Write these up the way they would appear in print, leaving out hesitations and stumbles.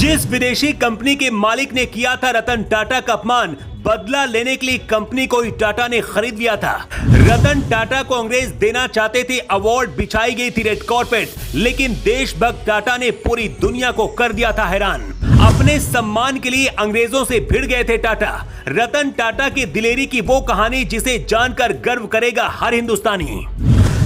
जिस विदेशी कंपनी के मालिक ने किया था रतन टाटा का अपमान, बदला लेने के लिए कंपनी को ही टाटा ने खरीद लिया था। रतन टाटा को अंग्रेज देना चाहते थे, अवार्ड बिछाई गई थी रेड कार्पेट, लेकिन देशभक्त टाटा ने पूरी दुनिया को कर दिया था हैरान। अपने सम्मान के लिए अंग्रेजों से भिड़ गए थे टाटा। रतन टाटा की दिलेरी की वो कहानी जिसे जानकर गर्व करेगा हर हिंदुस्तानी।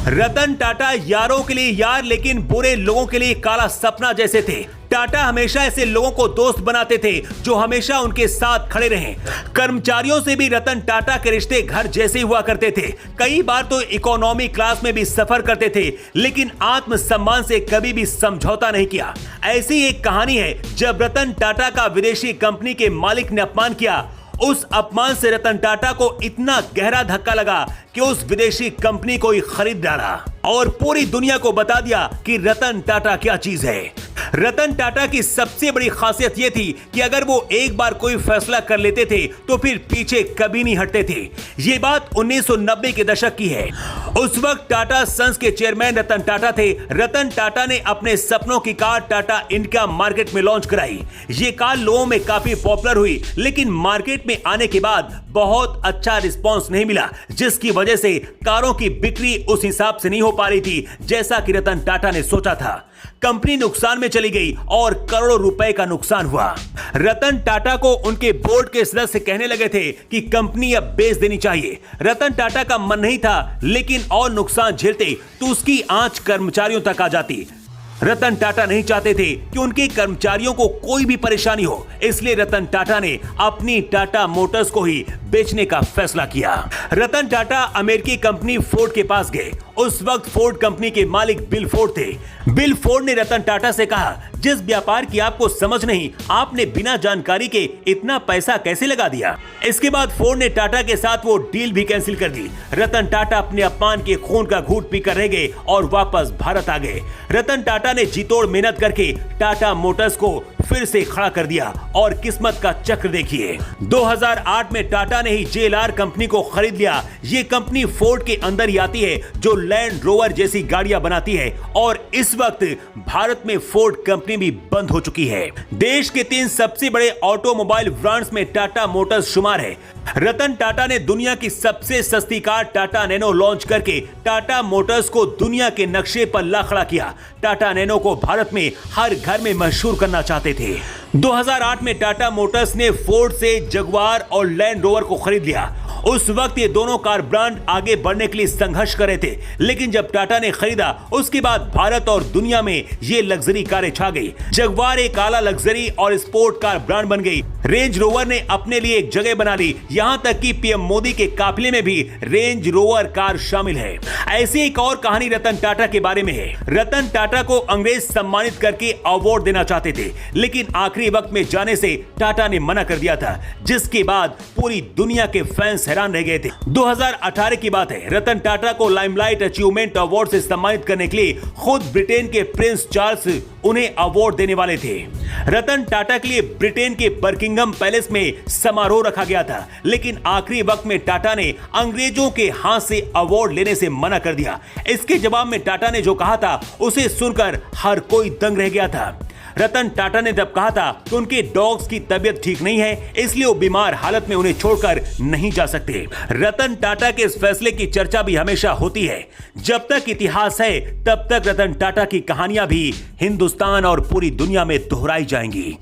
रतन टाटा यारों के लिए यार, लेकिन बुरे लोगों के लिए काला सपना जैसे थे। टाटा हमेशा ऐसे लोगों को दोस्त बनाते थे जो हमेशा उनके साथ खड़े रहें। कर्मचारियों से भी रतन टाटा के रिश्ते घर जैसे हुआ करते थे। कई बार तो इकोनॉमी क्लास में भी सफर करते थे, लेकिन आत्मसम्मान से कभी भी समझौता नहीं किया। ऐसी एक कहानी है जब रतन टाटा का विदेशी कंपनी के मालिक ने अपमान किया। उस अपमान से रतन टाटा को इतना गहरा धक्का लगा कि उस विदेशी कंपनी को ही खरीद डाला और पूरी दुनिया को बता दिया कि रतन टाटा क्या चीज है। रतन टाटा की सबसे बड़ी खासियत यह थी कि अगर वो एक बार कोई फैसला कर लेते थे तो फिर पीछे कभी नहीं हटते थे। ये बात 1990 के दशक की है। उस वक्त टाटा सन्स के चेयरमैन रतन टाटा थे। रतन टाटा ने अपने सपनों की कार टाटा इंडिका मार्केट में लॉन्च कराई। ये कार लोगों में काफी पॉपुलर हुई, लेकिन मार्केट में आने के बाद बहुत अच्छा रिस्पॉन्स नहीं मिला, जिसकी वजह से कारों की बिक्री उस हिसाब से नहीं हो पा रही थी जैसा कि रतन टाटा ने सोचा था। कंपनी नुकसान में चली गई और करोड़ों रुपए का नुकसान हुआ। रतन टाटा को उनके बोर्ड के सदस्य कहने लगे थे कि कंपनी अब बेच देनी चाहिए। रतन टाटा का मन नहीं था, लेकिन और नुकसान झेलते तो उसकी आंच कर्मचारियों तक आ जाती। रतन टाटा नहीं चाहते थे कि उनके कर्मचारियों को कोई भी परेशानी हो, इसलिए रतन टाटा ने अपनी टाटा मोटर्स को ही बेचने का फैसला किया। रतन टाटा अमेरिकी कंपनी फोर्ड के पास गए। उस वक्त फोर्ड कंपनी के मालिक बिल फोर्ड थे। बिल फोर्ड ने रतन टाटा से कहा, जिस व्यापार की आपको समझ नहीं, आपने बिना जानकारी के इतना पैसा कैसे लगा दिया। इसके बाद फोर्ड ने टाटा के साथ वो डील भी कैंसिल कर दी। रतन टाटा अपने अपमान के खून का घूंट पीकर रह गए और वापस भारत आ गए। रतन टाटा ने जी तोड़ मेहनत करके टाटा मोटर्स को फिर से खड़ा कर दिया और किस्मत का चक्र देखिए। 2008 में टाटा ने ही JLR कंपनी को खरीद लिया। ये कंपनी फोर्ड के अंदर ही आती है जो लैंड रोवर जैसी गाड़ियां बनाती है, और इस वक्त भारत में फोर्ड कंपनी भी बंद हो चुकी है। देश के 3 सबसे बड़े ऑटोमोबाइल ब्रांड्स में टाटा मोटर्स शुमार है। रतन टाटा ने दुनिया की सबसे सस्ती कार टाटा नैनो लॉन्च करके टाटा मोटर्स को दुनिया के नक्शे पर ला खड़ा किया। टाटा नैनो को भारत में हर घर में मशहूर करना चाहते थे। 2008 में टाटा मोटर्स ने फोर्ड से जगुआर और लैंड रोवर को खरीद लिया। उस वक्त ये दोनों कार ब्रांड आगे बढ़ने के लिए संघर्ष कर रहे थे, लेकिन जब टाटा ने खरीदा उसके बाद भारत और दुनिया में ये लग्जरी कारें छा गई। जगुआर एक आला लग्जरी और स्पोर्ट कार ब्रांड बन गई। रेंज रोवर ने अपने लिए एक जगह बना ली, यहाँ तक कि पीएम मोदी के काफिले में भी रेंज रोवर कार शामिल है। ऐसी एक और कहानी रतन टाटा के बारे में है। रतन टाटा को अंग्रेज सम्मानित करके अवार्ड देना चाहते थे, लेकिन आखिरी वक्त में जाने से टाटा ने मना कर दिया था, जिसके बाद पूरी दुनिया के फैंस हैरान रह गए थे। 2018 की बात है। रतन टाटा को लाइमलाइट अचीवमेंट अवार्ड से सम्मानित करने के लिए खुद ब्रिटेन के प्रिंस चार्ल्स उन्हें अवार्ड देने वाले थे। रतन टाटा के लिए ब्रिटेन के बर्किंघम पैलेस में समारोह रखा गया था, लेकिन आखिरी वक्त में टाटा ने अंग्रेजों के हाथ से अवार्ड लेने से मना कर दिया। इसके जवाब में टाटा ने जो कहा था उसे सुनकर हर कोई दंग रह गया था। रतन टाटा ने जब कहा था कि उनके डॉग्स की तबीयत ठीक नहीं है, इसलिए वो बीमार हालत में उन्हें छोड़कर नहीं जा सकते। रतन टाटा के इस फैसले की चर्चा भी हमेशा होती है। जब तक इतिहास है तब तक रतन टाटा की कहानियां भी हिंदुस्तान और पूरी दुनिया में दोहराई जाएंगी।